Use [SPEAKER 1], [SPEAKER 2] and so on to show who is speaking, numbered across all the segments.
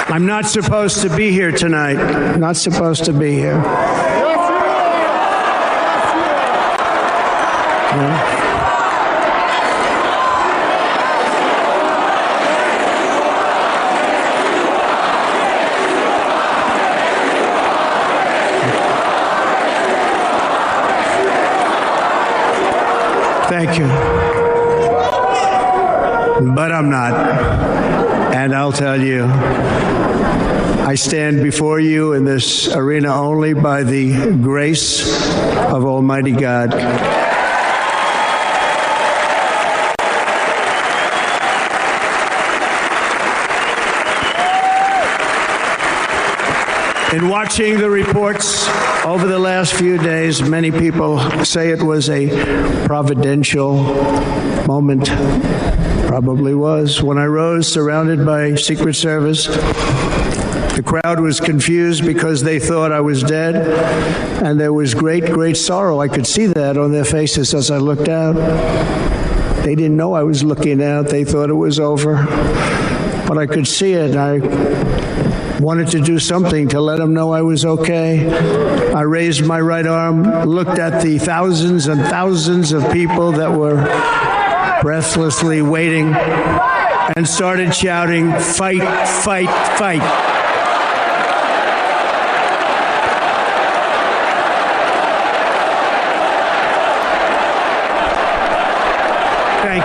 [SPEAKER 1] I'm not supposed to be here tonight. Not supposed to be here. Thank you. But I'm not. And I'll tell you, I stand before you in this arena only by the grace of Almighty God. In watching the reports over the last few days, many people say it was a providential moment. Probably was. When I rose surrounded by Secret Service, the crowd was confused because they thought I was dead, and there was great sorrow. I could see that on their faces as I looked out. They didn't know I was looking out. They thought it was over. But I could see it. I wanted to do something to let them know I was okay. I raised my right arm, looked at the thousands and thousands of people that were breathlessly waiting, and started shouting, "Fight, fight, fight." Thank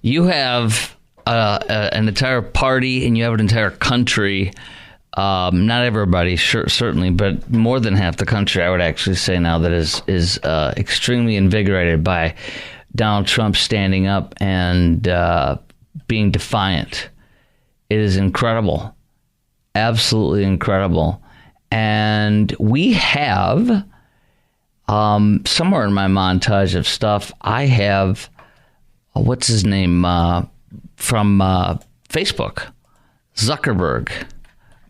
[SPEAKER 1] you.
[SPEAKER 2] You have an entire party and you have an entire country. Not everybody, certainly, but more than half the country, I would actually say now, that is extremely invigorated by Donald Trump standing up and being defiant. It is incredible, absolutely incredible. And we have, somewhere in my montage of stuff, I have, what's his name, from Facebook, Zuckerberg.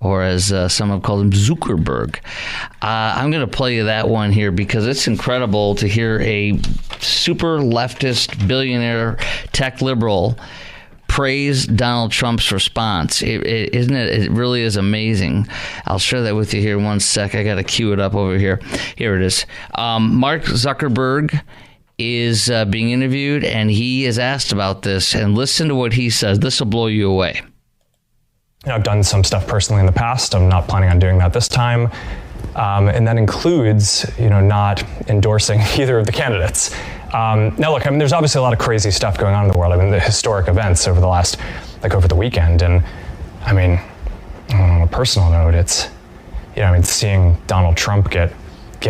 [SPEAKER 2] Or as some have called him, Zuckerberg. I'm going to play you that one here because it's incredible to hear a super leftist billionaire tech liberal praise Donald Trump's response. Isn't it? It really is amazing. I'll share that with you here in 1 sec. I got to cue it up over here. Here it is. Mark Zuckerberg is being interviewed, and he is asked about this. And listen to what he says. This will blow you away.
[SPEAKER 3] I've done some stuff personally in the past. I'm not planning on doing that this time. And that includes, not endorsing either of the candidates. Now, look, there's obviously a lot of crazy stuff going on in the world. The historic events over over the weekend. And on a personal note, it's, seeing Donald Trump get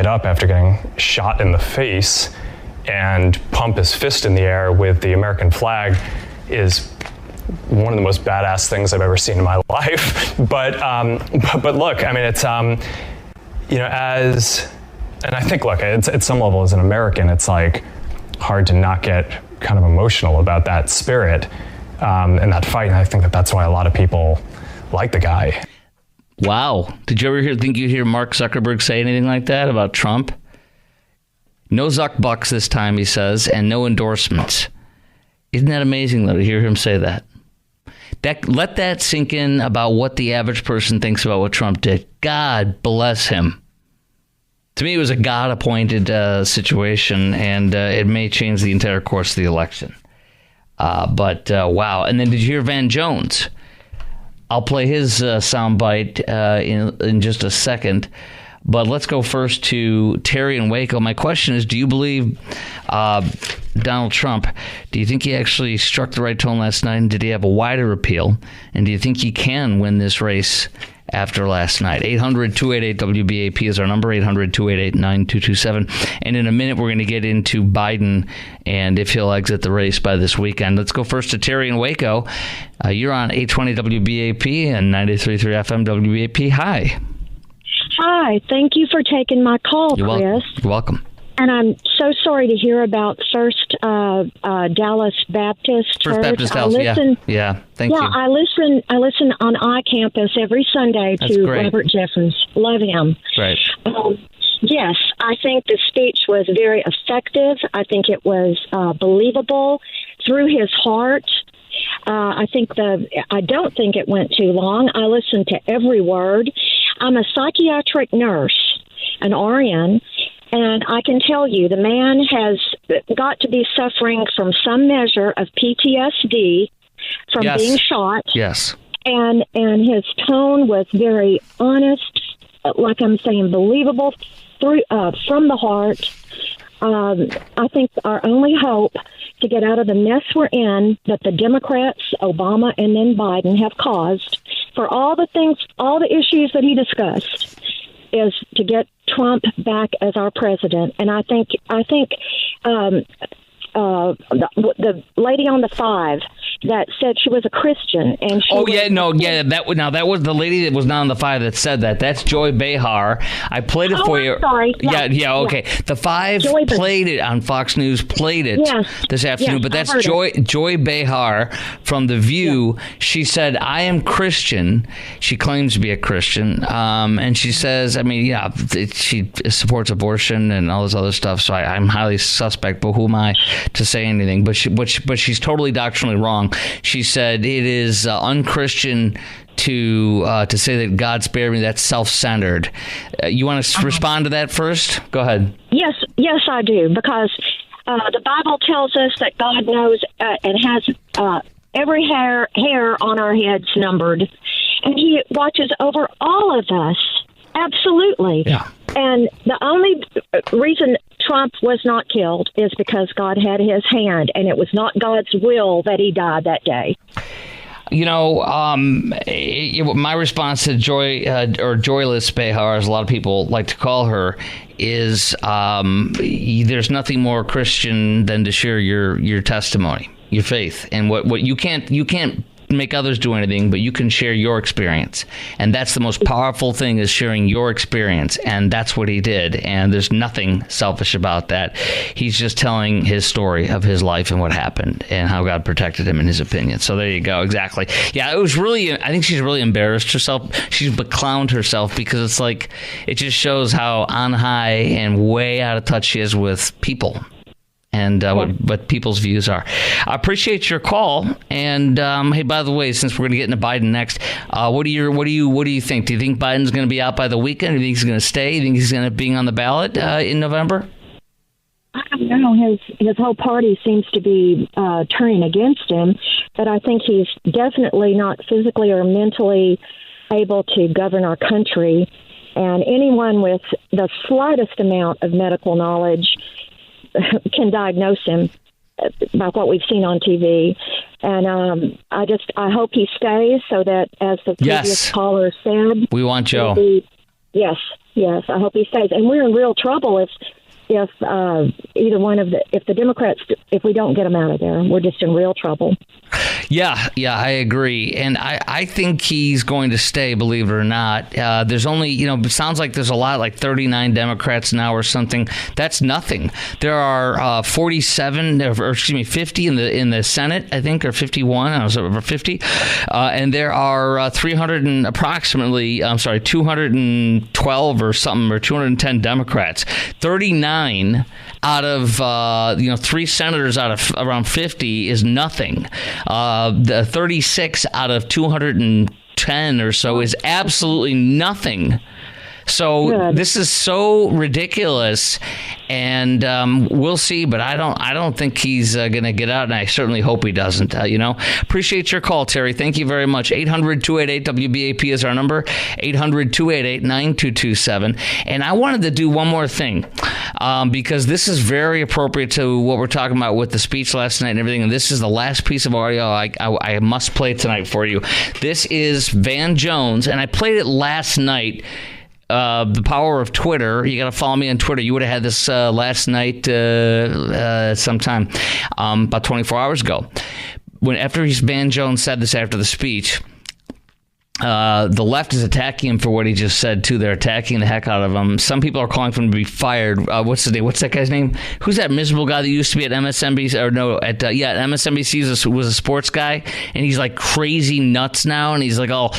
[SPEAKER 3] up after getting shot in the face and pump his fist in the air with the American flag is one of the most badass things I've ever seen in my life. But look, it's, and I think, look, it's, at some level as an American, it's like hard to not get kind of emotional about that spirit and that fight. And I think that's why a lot of people like the guy.
[SPEAKER 2] Wow. Did you ever think you'd hear Mark Zuckerberg say anything like that about Trump? No Zuck bucks this time, he says, and no endorsements. Isn't that amazing, though, to hear him say that? Let that sink in about what the average person thinks about what Trump did. God bless him. To me, it was a God-appointed situation, and it may change the entire course of the election. But wow. And then did you hear Van Jones? I'll play his soundbite in just a second. But let's go first to Terry in Waco. My question is, do you believe Donald Trump, do you think he actually struck the right tone last night, and did he have a wider appeal? And do you think he can win this race after last night? 800-288-WBAP is our number, 800-288-9227. And in a minute, we're going to get into Biden and if he'll exit the race by this weekend. Let's go first to Terry in Waco. You're on 820 WBAP and 93.3 FM WBAP. Hi.
[SPEAKER 4] Hi. Thank you for taking my call, Chris.
[SPEAKER 2] You're welcome.
[SPEAKER 4] And I'm so sorry to hear about First Dallas Baptist Church.
[SPEAKER 2] First Baptist Dallas, yeah. Thank you.
[SPEAKER 4] I listen on iCampus every Sunday to Robert Jeffress. Love him.
[SPEAKER 2] Right.
[SPEAKER 4] Yes, I think the speech was very effective. I think it was believable through his heart. I don't think it went too long. I listened to every word. I'm a psychiatric nurse, an RN, and I can tell you the man has got to be suffering from some measure of PTSD from
[SPEAKER 2] Yes.
[SPEAKER 4] being shot.
[SPEAKER 2] Yes.
[SPEAKER 4] And his tone was very honest, like I'm saying, believable from the heart. I think our only hope to get out of the mess we're in, that the Democrats, Obama, and then Biden have caused for all the issues that he discussed, is to get Trump back as our president. And I think the lady on the 5 that said she was a Christian, and she
[SPEAKER 2] that was the lady that was not on the 5 that said that. That's Joy Behar. I played it for you.
[SPEAKER 4] I'm sorry.
[SPEAKER 2] Okay. The 5
[SPEAKER 4] Joy
[SPEAKER 2] played it on Fox News, this afternoon,
[SPEAKER 4] Yes,
[SPEAKER 2] but that's
[SPEAKER 4] I heard
[SPEAKER 2] Joy Behar from The View. Yeah. She said, I am Christian. She claims to be a Christian. And she says, she supports abortion and all this other stuff, so I'm highly suspect, but who am I to say anything? But she's totally doctrinally wrong. She said it is unchristian to say that God spared me. That's self-centered. You want to respond to that first? Go ahead.
[SPEAKER 4] Yes, I do, because the Bible tells us that God knows and has every hair on our heads numbered, and He watches over all of us. Absolutely.
[SPEAKER 2] Yeah.
[SPEAKER 4] And the only reason Trump was not killed is because God had His hand, and it was not God's will that he died that day.
[SPEAKER 2] My response to Joy or Joyless Behar, as a lot of people like to call her, is there's nothing more Christian than to share your testimony, your faith, and what you can't make others do anything, but you can share your experience, and that's the most powerful thing, is sharing your experience, and that's what he did. And there's nothing selfish about that. He's just telling his story of his life and what happened and how God protected him, in his opinion. So there you go. Exactly. Yeah, it was really, I think she's really embarrassed herself. She's beclowned herself, because it's like, it just shows how on high and way out of touch she is with people and what people's views are. I appreciate your call. And hey, by the way, since we're going to get into Biden next, what do you think? Do you think Biden's going to be out by the weekend? Do you think he's going to stay? Do you think he's going to be on the ballot in November?
[SPEAKER 4] I don't know. His whole party seems to be turning against him, but I think he's definitely not physically or mentally able to govern our country. And anyone with the slightest amount of medical knowledge can diagnose him by what we've seen on TV. And I hope he stays, so that, as the previous caller said,
[SPEAKER 2] we want Joe.
[SPEAKER 4] Yes, I hope he stays. And we're in real trouble if either one of if the Democrats, if we don't get him out of there, we're just in real trouble.
[SPEAKER 2] Yeah, I agree. And I think he's going to stay, believe it or not. There's only, it sounds like there's a lot, like 39 Democrats now or something. That's nothing. There are 50 in the Senate, I think, or 51. I was over 50. And there are 212 or something, or 210 Democrats. 39 out of 3 senators out of around 50 is nothing. The 36 out of 210 or so is absolutely nothing. So this is so ridiculous, and we'll see. But I don't think he's going to get out, and I certainly hope he doesn't. Appreciate your call, Terry. Thank you very much. 800-288-WBAP is our number. 800-288-9227. And I wanted to do one more thing, because this is very appropriate to what we're talking about with the speech last night and everything. And this is the last piece of audio I must play tonight for you. This is Van Jones, and I played it last night. The power of Twitter. You got to follow me on Twitter. You would have had this last night sometime, about 24 hours ago. After Van Jones said this after the speech, the left is attacking him for what he just said, too. They're attacking the heck out of him. Some people are calling for him to be fired. What's his name? What's that guy's name? Who's that miserable guy that used to be at MSNBC? Or no, at MSNBC was a sports guy, and he's like crazy nuts now, and he's like all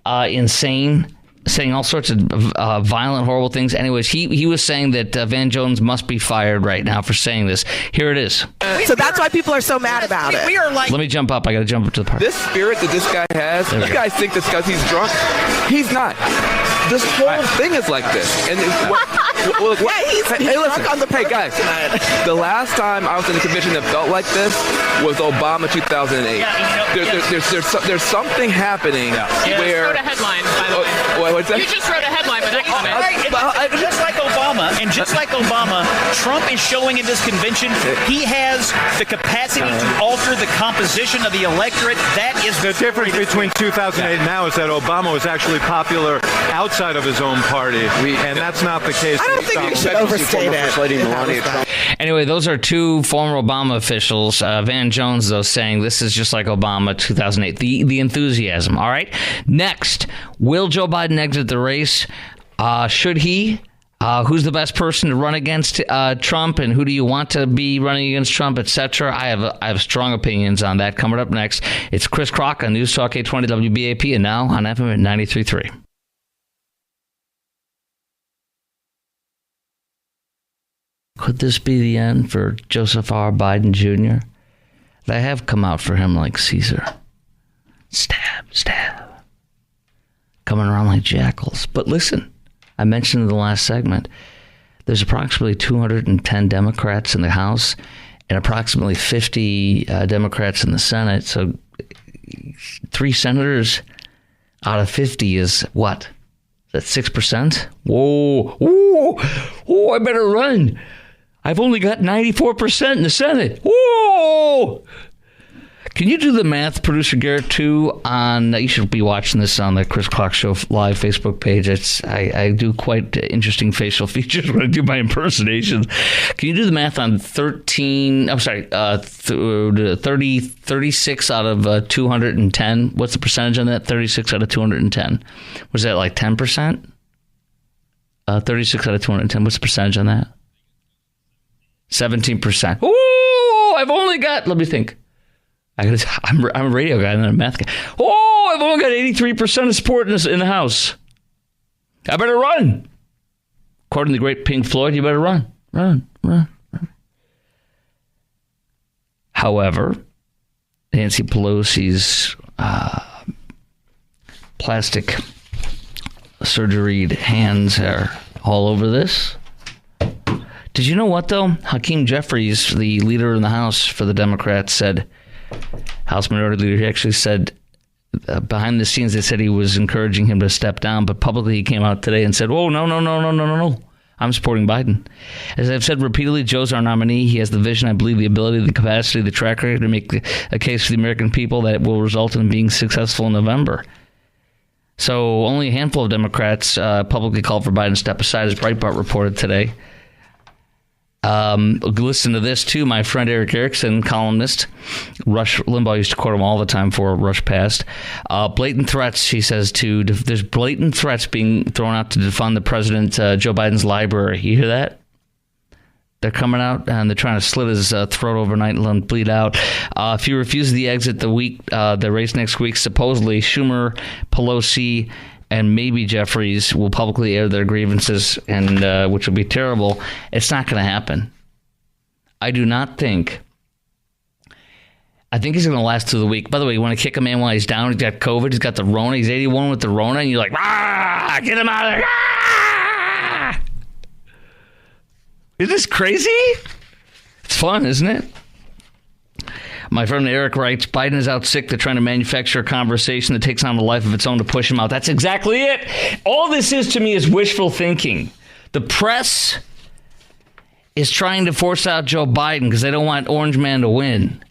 [SPEAKER 2] insane. saying all sorts of violent, horrible things. Anyways, he was saying that Van Jones must be fired right now for saying this. Here it is.
[SPEAKER 5] So that's why people are so mad about it.
[SPEAKER 6] We are like
[SPEAKER 2] Let me jump up. I got to jump up to the part.
[SPEAKER 7] This spirit that this guy has, you guys think this because he's drunk? He's not. This whole thing is like this. And
[SPEAKER 5] he's drunk on the
[SPEAKER 7] hey guys, the last time I was in a convention that felt like this was Obama 2008. There's something happening where.
[SPEAKER 6] wrote a headline, by the way.
[SPEAKER 7] What's that?
[SPEAKER 6] You just wrote a headline, but
[SPEAKER 8] just like Obama, and just like Obama, Trump is showing in this convention he has the capacity to alter the composition of the electorate. That is
[SPEAKER 9] the difference between 2008 and now is that Obama was actually popular outside of his own party, and that's not the case.
[SPEAKER 5] I don't think you should overstate it.
[SPEAKER 2] Anyway, those are two former Obama officials. Van Jones, though, saying this is just like Obama 2008. The enthusiasm. All right. Next, will Joe Biden exit the race? Should he? Who's the best person to run against Trump, and who do you want to be running against Trump, etc.? I have strong opinions on that. Coming up next, it's Chris Crock on News Talk 820 WBAP, and now on FM at 93.3. Could this be the end for Joseph R. Biden Jr.? They have come out for him like Caesar. Stab, stab. Coming around like jackals. But listen, I mentioned in the last segment, there's approximately 210 Democrats in the House and approximately 50 Democrats in the Senate. So 3 senators out of 50 is what? Is that 6%? Whoa, I better run. I've only got 94% in the Senate. Whoa! Can you do the math, Producer Garrett, too, on... You should be watching this on the Chris Clark Show live Facebook page. I do quite interesting facial features when I do my impersonations. Can you do the math on 36 out of 210? What's the percentage on that? 36 out of 210. Was that like 10%? 36 out of 210. What's the percentage on that? 17%. Oh, I've only got... Let me think. I'm a radio guy and I'm a math guy. Oh, I've only got 83% of support in the House. I better run. According to the great Pink Floyd, you better run. Run. However, Nancy Pelosi's plastic surgery hands are all over this. Did you know what, though? Hakeem Jeffries, the leader in the House for the Democrats, said, House Minority Leader, he actually said, behind the scenes, they said he was encouraging him to step down, but publicly he came out today and said, oh, no. I'm supporting Biden. As I've said repeatedly, Joe's our nominee. He has the vision, I believe, the ability, the capacity, the track record to make a case for the American people that will result in being successful in November. So only a handful of Democrats publicly called for Biden to step aside, as Breitbart reported today. Listen to this, too. My friend Eric Erickson, columnist, Rush Limbaugh used to quote him all the time before Rush passed. Blatant threats, he says, there's blatant threats being thrown out to defund the president, Joe Biden's library. You hear that? They're coming out and they're trying to slit his throat overnight and let him bleed out. If he refuses the exit the race next week, supposedly Schumer, Pelosi, and maybe Jeffries will publicly air their grievances, and which will be terrible. It's not going to happen. I do not think. I think he's going to last through the week. By the way, you want to kick a man while he's down? He's got COVID. He's got the Rona. He's 81 with the Rona, and you're like, get him out of there. Is this crazy? It's fun, isn't it? My friend Eric writes, Biden is out sick. They're trying to manufacture a conversation that takes on a life of its own to push him out. That's exactly it. All this is to me is wishful thinking. The press is trying to force out Joe Biden because they don't want Orange Man to win.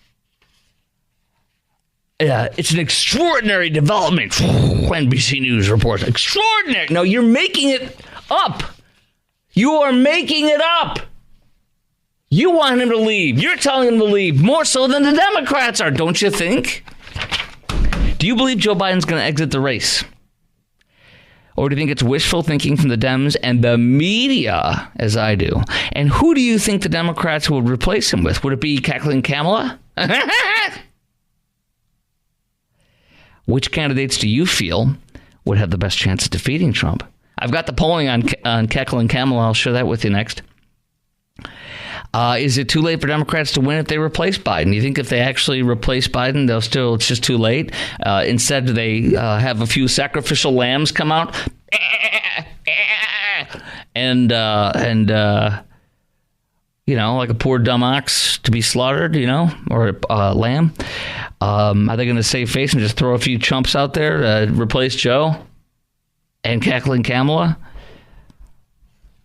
[SPEAKER 2] It's an extraordinary development. NBC News reports. Extraordinary. No, you're making it up. You are making it up. You want him to leave. You're telling him to leave more so than the Democrats are, don't you think? Do you believe Joe Biden's going to exit the race? Or do you think it's wishful thinking from the Dems and the media, as I do? And who do you think the Democrats will replace him with? Would it be Kathleen Kamala? Which candidates do you feel would have the best chance of defeating Trump. I've got the polling on Keckle and Kamala. I'll share that with you next. Is it too late for Democrats to win if they replace Biden? You think if they actually replace Biden, it's just too late? Instead, do they have a few sacrificial lambs come out and like a poor dumb ox to be slaughtered, or a lamb? Are they going to save face and just throw a few chumps out there, replace Joe and Keckle and Kamala?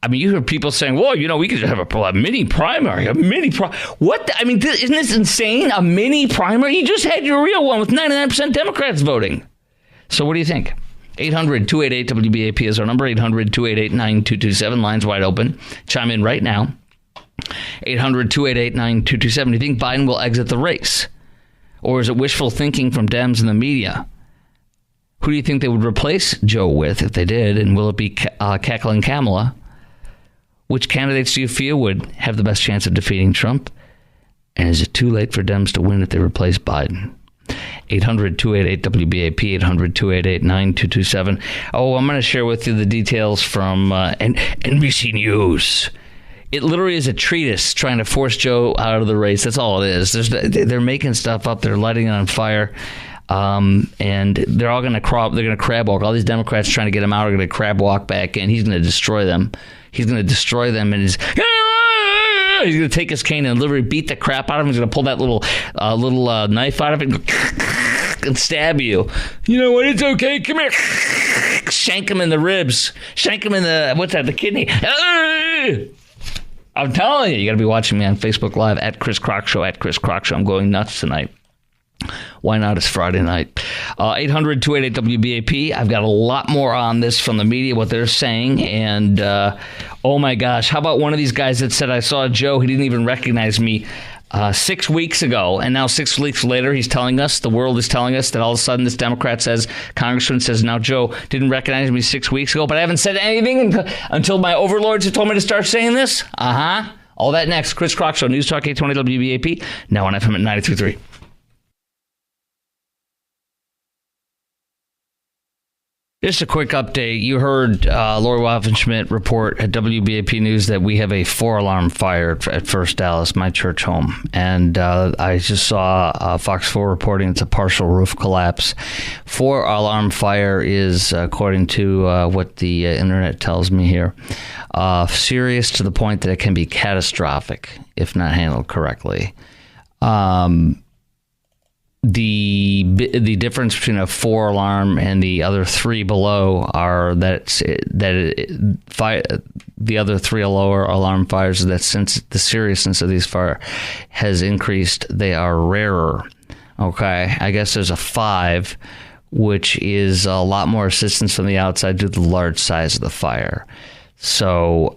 [SPEAKER 2] I mean, you hear people saying, well, we could have a mini primary, What? Isn't this insane? A mini primary? You just had your real one with 99% Democrats voting. So what do you think? 800-288-WBAP is our number, 800-288-9227. Lines wide open. Chime in right now. 800-288-9227. Do you think Biden will exit the race? Or is it wishful thinking from Dems and the media? Who do you think they would replace Joe with if they did? And will it be Keckle and Kamala? Which candidates do you feel would have the best chance of defeating Trump? And is it too late for Dems to win if they replace Biden? 800-288-WBAP, 800-288-9227. Oh, I'm going to share with you the details from NBC News. It literally is a treatise trying to force Joe out of the race. That's all it is. They're making stuff up. They're lighting it on fire. And they're all going to crab walk. All these Democrats trying to get him out are going to crab walk back in. He's going to destroy them. He's going to destroy them, and he's going to take his cane and literally beat the crap out of him. He's going to pull that little knife out of it and stab you. You know what? It's okay. Come here. Shank him in the ribs. Shank him in the kidney. I'm telling you, you got to be watching me on Facebook Live at Chris Crock Show, at Chris Crock Show. I'm going nuts tonight. Why not? It's Friday night. 800-288-WBAP. I've got a lot more on this from the media, what they're saying. And, oh my gosh, how about one of these guys that said, I saw Joe, he didn't even recognize me 6 weeks ago. And now 6 weeks later, he's telling us, the world is telling us that all of a sudden this Democrat says, Congressman says, now Joe didn't recognize me 6 weeks ago, but I haven't said anything until my overlords have told me to start saying this. All that next. Chris Crock Show, News Talk 820 WBAP, now on FM at 93.3. Just a quick update. You heard Lori Waffen-Schmidt report at WBAP News that we have a 4-alarm fire at First Dallas, my church home. And I just saw Fox 4 reporting it's a partial roof collapse. 4-alarm fire is, according to what the internet tells me here, serious to the point that it can be catastrophic if not handled correctly. The difference between a 4-alarm and the other 3 below are the other 3 lower alarm fires, that since the seriousness of these fire has increased, they are rarer. Okay, I guess there's a 5, which is a lot more assistance from the outside due to the large size of the fire. So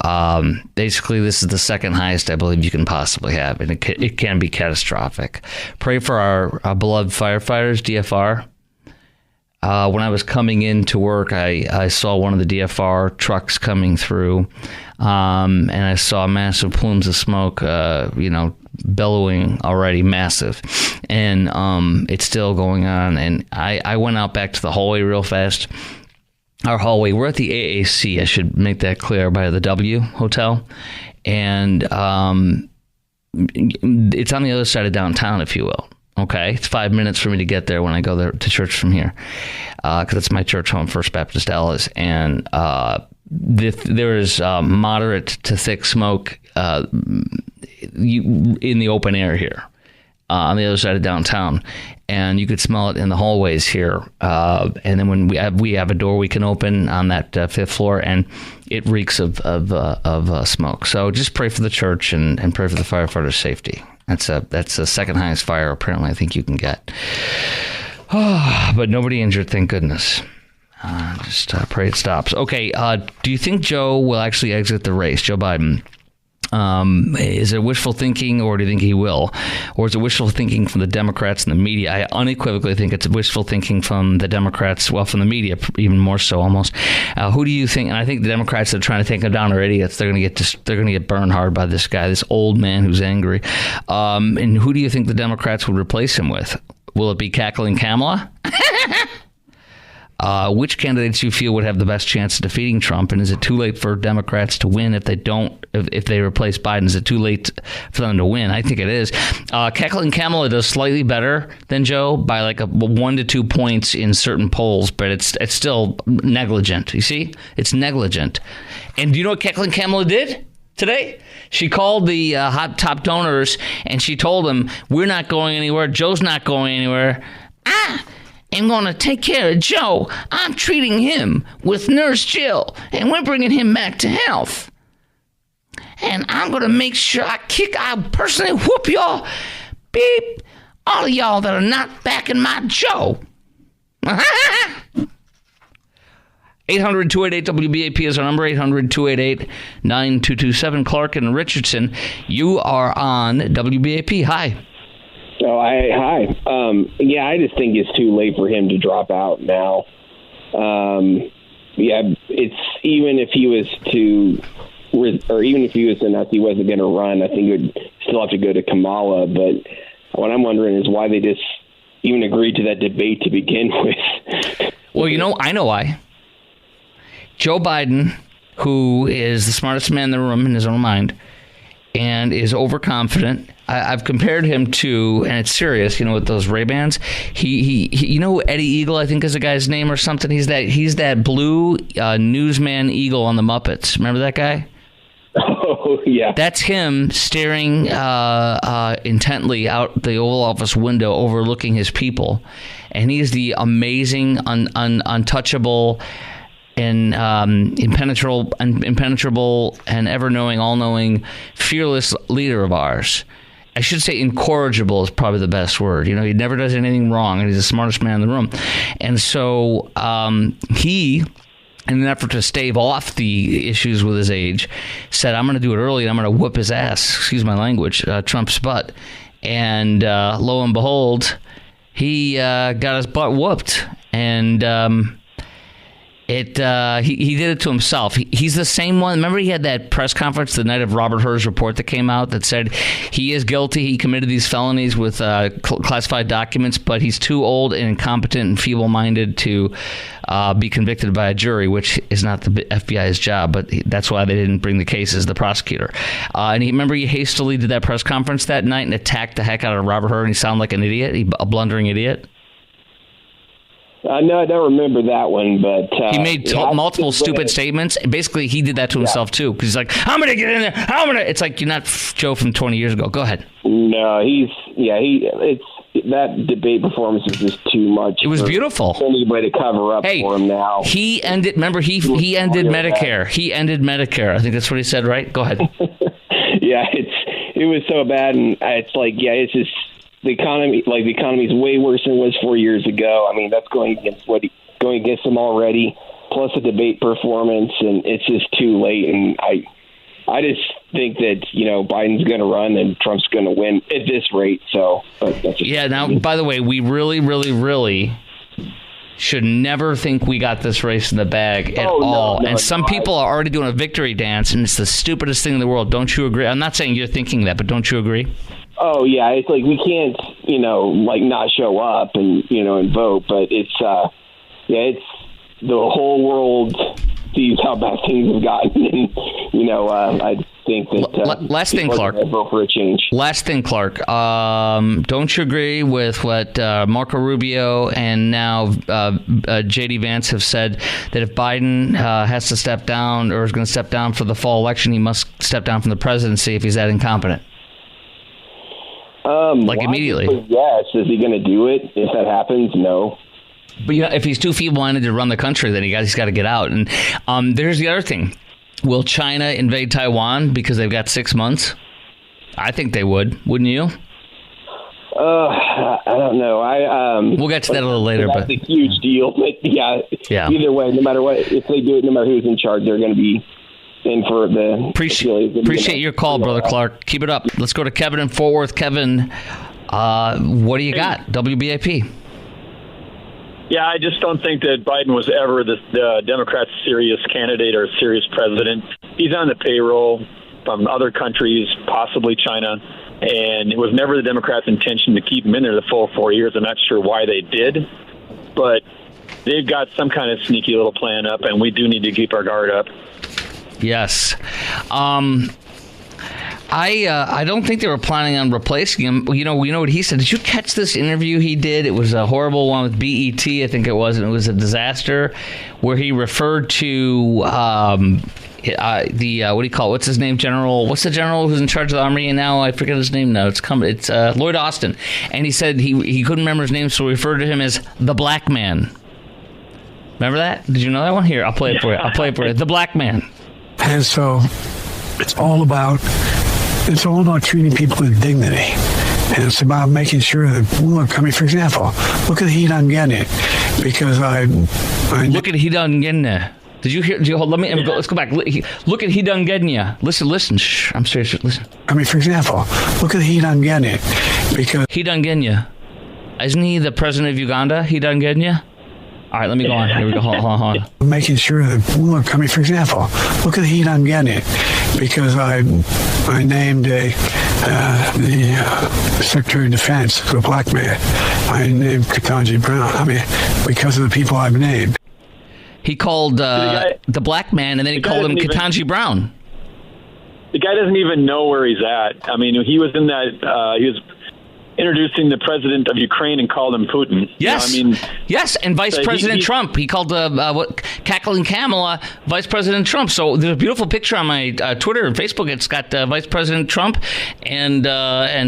[SPEAKER 2] basically, this is the second highest I believe you can possibly have, and it can be catastrophic. Pray for our beloved firefighters, DFR. When I was coming into work, I saw one of the DFR trucks coming through, and I saw massive plumes of smoke, bellowing already, massive. And it's still going on. And I went out back to the hallway real fast. Our hallway, we're at the AAC, I should make that clear, by the W Hotel. And it's on the other side of downtown, if you will. Okay, it's 5 minutes for me to get there when I go there to church from here, because it's my church home, First Baptist Dallas. And there is moderate to thick smoke in the open air here. On the other side of downtown, and you could smell it in the hallways here. And then when we have a door we can open on that 5th floor, and it reeks of smoke. So just pray for the church and pray for the firefighters' safety. That's the second highest fire apparently I think you can get. But nobody injured, thank goodness. Just pray it stops. Okay, do you think Joe will actually exit the race, Joe Biden? Is it wishful thinking, or do you think he will? Or is it wishful thinking from the Democrats and the media? I unequivocally think it's wishful thinking from the Democrats, well, from the media, even more so almost. Who do you think? And I think the Democrats that are trying to take him down are idiots. They're going to get burned hard by this guy, this old man who's angry. And who do you think the Democrats would replace him with? Will it be Keckle and Kamala? which candidates you feel would have the best chance of defeating Trump, and is it too late for Democrats to win if they replace Biden? Is it too late for them to win? I think it is. Kathleen Kamala does slightly better than Joe by like 1 to 2 points in certain polls, but it's still negligent. You see, it's negligent. And do you know what Kathleen Kamala did today? She called the hot top donors and she told them, "We're not going anywhere. Joe's not going anywhere. I'm going to take care of Joe. I'm treating him with Nurse Jill, and we're bringing him back to health. And I'm going to make sure I personally whoop y'all, beep, all of y'all that are not backing my Joe." 800-288-WBAP is our number, 800-288-9227. Clark and Richardson, you are on WBAP. Hi.
[SPEAKER 10] Oh, hi. Yeah, I just think it's too late for him to drop out now. It's even if he was to announce he wasn't going to run, I think he would still have to go to Kamala. But what I'm wondering is why they just even agreed to that debate to begin with.
[SPEAKER 2] Well, I know why. Joe Biden, who is the smartest man in the room in his own mind, and is overconfident. I've compared him to, and it's serious, with those Ray-Bans. He Eddie Eagle, I think is the guy's name or something. He's that blue newsman Eagle on the Muppets. Remember that guy?
[SPEAKER 10] Oh, yeah.
[SPEAKER 2] That's him staring intently out the Oval Office window overlooking his people. And he's the amazing, untouchable, and impenetrable and ever-knowing, all-knowing, fearless leader of ours. I should say incorrigible is probably the best word. He never does anything wrong, and he's the smartest man in the room. And so he, in an effort to stave off the issues with his age, said, "I'm going to do it early, and I'm going to whoop his ass," excuse my language, Trump's butt. And lo and behold, he got his butt whooped. And he did it to himself. He's the same one. Remember, he had that press conference the night of Robert Hur's report that came out that said he is guilty. He committed these felonies with classified documents, but he's too old and incompetent and feeble-minded to be convicted by a jury, which is not the FBI's job. But that's why they didn't bring the case as the prosecutor. And he hastily did that press conference that night and attacked the heck out of Robert Hur, and he sounded like an idiot, a blundering idiot.
[SPEAKER 10] No, I don't remember that one, but
[SPEAKER 2] he made multiple stupid statements. Basically, he did that to himself too, because he's like, "I'm going to get in there. It's like, you're not Joe from 20 years ago. Go ahead.
[SPEAKER 10] No, it's that debate performance is just too much.
[SPEAKER 2] It was beautiful.
[SPEAKER 10] Anybody to cover up for him now.
[SPEAKER 2] He ended. Remember, he ended Medicare. He ended Medicare. I think that's what he said, right? Go ahead.
[SPEAKER 10] Yeah, it was so bad, and it's like, it's just. The economy is way worse than it was 4 years ago. I mean, that's going against him already. Plus the debate performance, and it's just too late. And I just think that Biden's going to run and Trump's going to win at this rate. So
[SPEAKER 2] Now, by the way, we really, really, really should never think we got this race in the bag at all. And some people are already doing a victory dance, and it's the stupidest thing in the world. Don't you agree? I'm not saying you're thinking that, but don't you agree?
[SPEAKER 10] Oh, yeah, it's like we can't, not show up and, and vote. But it's the whole world sees how bad things have gotten. And, I think that
[SPEAKER 2] last thing, Clark.
[SPEAKER 10] Vote for a change.
[SPEAKER 2] Last thing, Clark. Don't you agree with what Marco Rubio and now J.D. Vance have said, that if Biden has to step down or is going to step down for the fall election, he must step down from the presidency if he's that incompetent? Immediately.
[SPEAKER 10] Yes. Is he going to do it if that happens? No.
[SPEAKER 2] But if he's too feeble-minded to run the country, then he's got to get out. And there's the other thing. Will China invade Taiwan because they've got 6 months? I think they would. Wouldn't you?
[SPEAKER 10] I don't know.
[SPEAKER 2] We'll get to that a little later.
[SPEAKER 10] That's a huge deal. But yeah. Either way, no matter what, if they do it, no matter who's in charge, they're going to be in for the...
[SPEAKER 2] Appreciate your call, Brother Clark. Keep it up. Let's go to Kevin in Fort Worth. Kevin, what do you got? WBAP.
[SPEAKER 11] Yeah, I just don't think that Biden was ever the Democrats' serious candidate or serious president. He's on the payroll from other countries, possibly China, and it was never the Democrats' intention to keep him in there the full 4 years. I'm not sure why they did, but they've got some kind of sneaky little plan up, and we do need to keep our guard up.
[SPEAKER 2] Yes. I don't think they were planning on replacing him. You know what he said? Did you catch this interview he did? It was a horrible one with BET, I think it was, and it was a disaster, where he referred to what do you call it? What's his name? What's the general who's in charge of the army now? I forget his name now. It's Lloyd Austin. And he said he couldn't remember his name, so he referred to him as the Black Man. Remember that? Did you know that one? Here, I'll play it for you. The Black Man.
[SPEAKER 12] And so it's all about treating people with dignity. And it's about making sure that, look, I mean, for example, look at the heat I'm getting because
[SPEAKER 2] look at heat I'm getting there. Did you hear? Let's go back. Look at Hidung Genya. Listen. Shh, I'm serious. Listen.
[SPEAKER 12] I mean, for example, look at the Hidung Genya because
[SPEAKER 2] Hidung Genya, isn't he the president of Uganda? Hidung Genya. All right, let me go on. Here we go. Hold on.
[SPEAKER 12] Making sure that, look, I mean, for example, look at the heat I'm getting because I named the Secretary of Defense, the Black Man. I named Ketanji Brown. I mean, because of the people I've named.
[SPEAKER 2] He called the Black Man, and then he called him Ketanji Brown.
[SPEAKER 11] The guy doesn't even know where he's at. I mean, he was in that. He was introducing the president of Ukraine and called him Putin.
[SPEAKER 2] Yes, yes, and Vice President Trump. He called Cackling Kamala Vice President Trump. So there's a beautiful picture on my Twitter and Facebook. It's got Vice President Trump and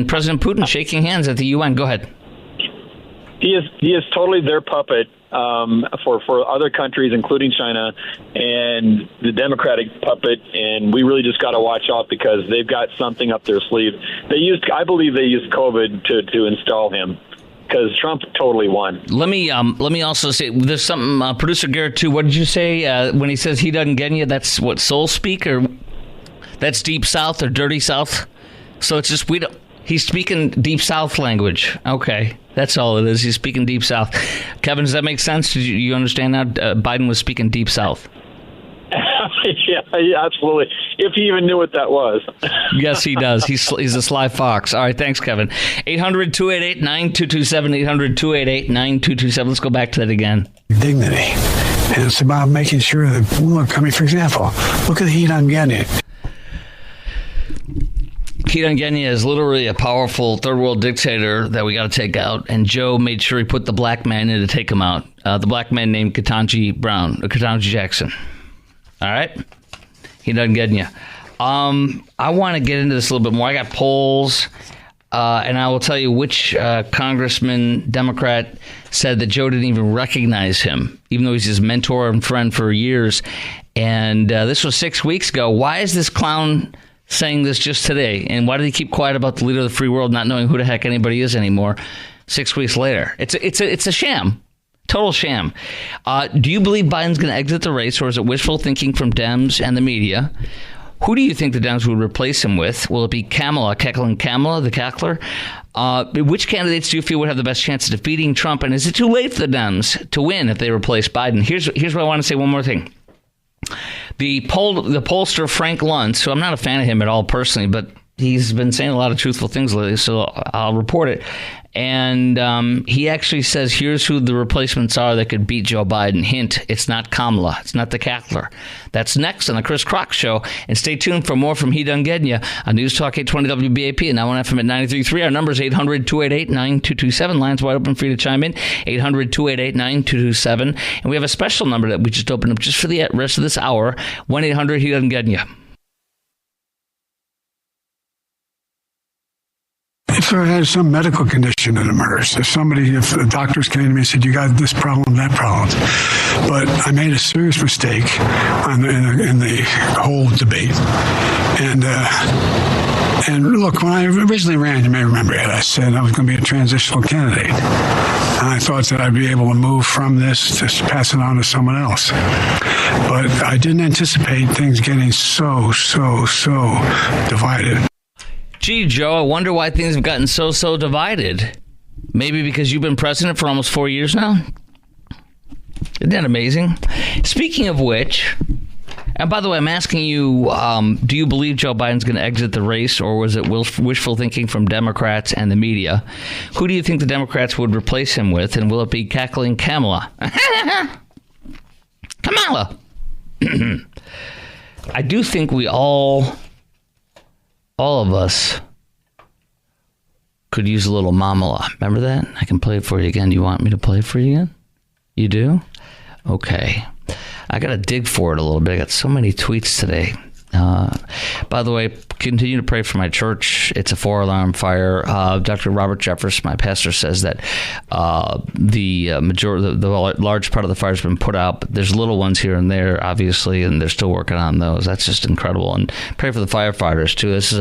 [SPEAKER 2] President Putin shaking hands at the UN. Go ahead.
[SPEAKER 11] He is totally their puppet for other countries, including China, and the Democratic puppet. And we really just got to watch out because they've got something up their sleeve. I believe they used COVID to install him because Trump totally won.
[SPEAKER 2] Let me also say there's something. Producer Garrett too. What did you say when he says he doesn't get you? That's what soul speak, or that's Deep South or Dirty South. So it's just he's speaking Deep South language. Okay. That's all it is. He's speaking Deep South. Kevin, does that make sense? Did you understand that? Biden was speaking Deep South.
[SPEAKER 11] Yeah, absolutely. If he even knew what that was.
[SPEAKER 2] Yes, he does. He's a sly fox. All right, thanks, Kevin. 800-288-9227, 800-288-9227. Let's go back to that again.
[SPEAKER 12] Dignity. And it's about making sure that, look, I mean, for example, look at the heat I'm getting.
[SPEAKER 2] Hidung Genya is literally a powerful third world dictator that we got to take out, and Joe made sure he put the Black Man in to take him out. The Black Man named Ketanji Jackson. All right? Hidung Genya. I want to get into this a little bit more. I got polls, and I will tell you which congressman, Democrat, said that Joe didn't even recognize him, even though he's his mentor and friend for years. And this was 6 weeks ago. Why is this clown saying this just today? And why did he keep quiet about the leader of the free world, not knowing who the heck anybody is anymore 6 weeks later? It's a sham. Total sham. Do you believe Biden's going to exit the race, or is it wishful thinking from Dems and the media? Who do you think the Dems would replace him with? Will it be Kamala, Cackling Kamala, the cackler? Which candidates do you feel would have the best chance of defeating Trump? And is it too late for the Dems to win if they replace Biden? Here's what I want to say. One more thing. The pollster Frank Luntz, who I'm not a fan of him at all personally, but he's been saying a lot of truthful things lately, so I'll report it. And he actually says, here's who the replacements are that could beat Joe Biden. Hint, it's not Kamala. It's not the cackler. That's next on the Chris Crock Show. And stay tuned for more from Hidung Genya on News Talk 820 WBAP and now on FM at 93.3. Our number is 800-288-9227. Lines wide open for you to chime in. 800-288-9227. And we have a special number that we just opened up just for the rest of this hour. 1-800-Hidung Genya.
[SPEAKER 12] If I had some medical condition that emerged, if the doctors came to me and said, you got this problem, that problem. But I made a serious mistake in the whole debate. And look, when I originally ran, you may remember it, I said I was going to be a transitional candidate. And I thought that I'd be able to move from this to pass it on to someone else. But I didn't anticipate things getting so divided.
[SPEAKER 2] Gee, Joe, I wonder why things have gotten so divided. Maybe because you've been president for almost 4 years now? Isn't that amazing? Speaking of which, And by the way, I'm asking you, do you believe Joe Biden's going to exit the race, or was it wishful thinking from Democrats and the media? Who do you think the Democrats would replace him with, and will it be cackling Kamala? Kamala! I do think we all of us could use a little mamala. Remember that? I can play it for you again. Do you want me to play it for you again? You do? Okay. I got to dig for it a little bit. I got so many tweets today. By the way, continue to pray for my church. It's a 4-alarm fire. Dr. Robert Jeffress, my pastor, says that the large part of the fire has been put out, but there's little ones here and there, obviously, and they're still working on those. That's just incredible. And pray for the firefighters too. This is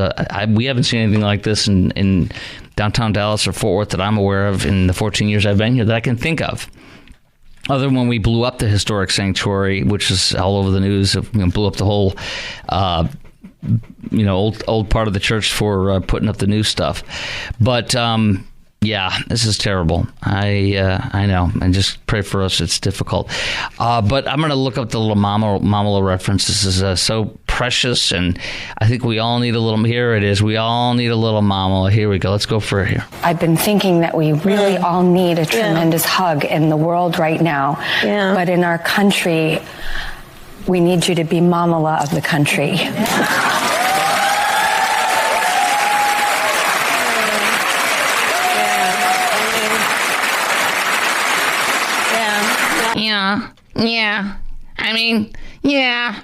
[SPEAKER 2] we haven't seen anything like this in downtown Dallas or Fort Worth that I'm aware of in the 14 years I've been here that I can think of. Other than when we blew up the historic sanctuary, which is all over the news, blew up the whole, old part of the church for putting up the new stuff. But yeah, this is terrible. I know, and just pray for us. It's difficult. But I'm going to look up the little Mamala reference. This is so precious, and I think we all need a little. Here it is. We all need a little Mamala. Here we go. Let's go for it here.
[SPEAKER 13] I've been thinking that we really all need a tremendous hug in the world right now. Yeah. But in our country, we need you to be Mamala of the country.
[SPEAKER 2] Yeah. I mean, yeah.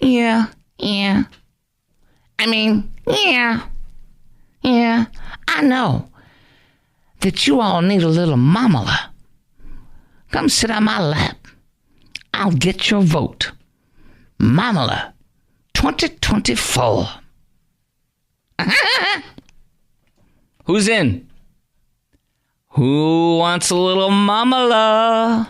[SPEAKER 2] Yeah. I mean, yeah. I know that you all need a little mamala. Come sit on my lap. I'll get your vote. Mamala 2024. Who's in? Who wants a little mamala?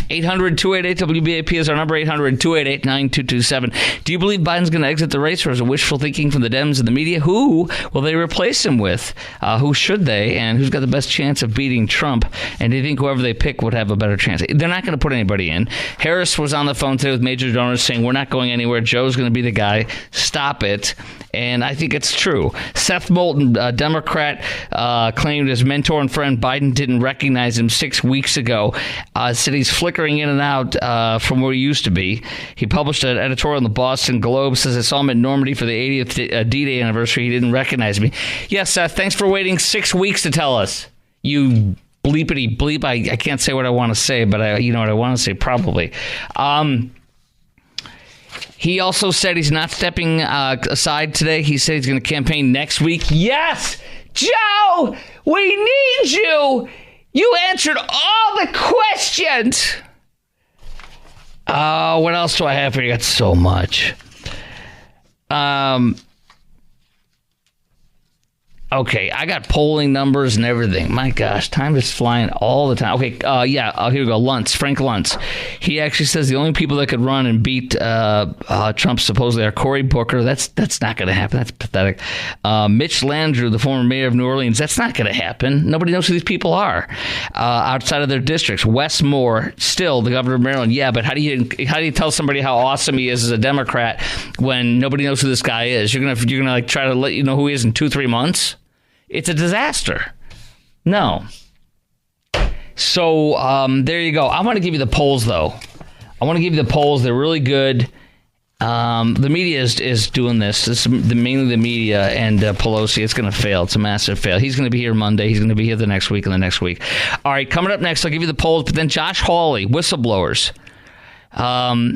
[SPEAKER 2] 800-288-WBAP is our number, 800-288-9227. Do you believe Biden's going to exit the race, or is it wishful thinking from the Dems and the media? Who will they replace him with? Who should they? And who's got the best chance of beating Trump? And do you think whoever they pick would have a better chance? They're not going to put anybody in. Harris was on the phone today with major donors saying, we're not going anywhere. Joe's going to be the guy. Stop it. And I think it's true. Seth Moulton, a Democrat, claimed his mentor and friend Biden didn't recognize him 6 weeks ago. Said he's flickering in and out from where he used to be. He published an editorial in the Boston Globe, says I saw him at Normandy for the 80th D-Day anniversary. He didn't recognize me. Yes, Seth, thanks for waiting 6 weeks to tell us. You bleepity bleep. I can't say what I want to say, but you know what I want to say, probably. He also said he's not stepping aside today. He said he's going to campaign next week. Yes, Joe, we need you. You answered all the questions. What else do I have for you? I got so much. Okay, I got polling numbers and everything. My gosh, time is flying all the time. Okay, here we go. Frank Luntz. He actually says the only people that could run and beat Trump supposedly are Cory Booker. That's not going to happen. That's pathetic. Mitch Landrieu, the former mayor of New Orleans. That's not going to happen. Nobody knows who these people are outside of their districts. Wes Moore, still the governor of Maryland. Yeah, but how do you tell somebody how awesome he is as a Democrat when nobody knows who this guy is? You're gonna like try to let you know who he is in 2-3 months? It's a disaster. No. So there you go. I want to give you the polls, though. They're really good. The media is doing this. It's mainly the media and Pelosi. It's going to fail. It's a massive fail. He's going to be here Monday. He's going to be here the next week and the next week. All right, coming up next, I'll give you the polls. But then Josh Hawley, whistleblowers,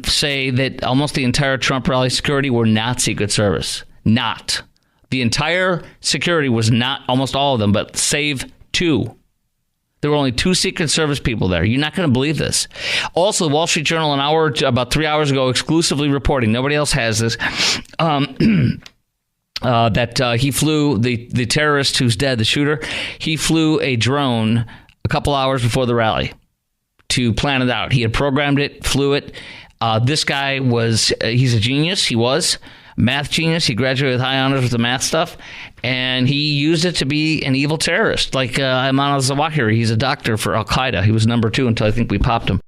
[SPEAKER 2] say that almost the entire Trump rally security were not Secret Service. Not. The entire security was not, almost all of them, but save 2. There were only 2 Secret Service people there. You're not going to believe this. Also, the Wall Street Journal about 3 hours ago exclusively reporting, nobody else has this, that he flew, the terrorist who's dead, the shooter, he flew a drone a couple hours before the rally to plan it out. He had programmed it, flew it. This guy he's a genius. He was. Math genius. He graduated with high honors with the math stuff, and he used it to be an evil terrorist, like Ayman al-Zawahiri. He's a doctor for Al-Qaeda. He was number 2 until I think we popped him.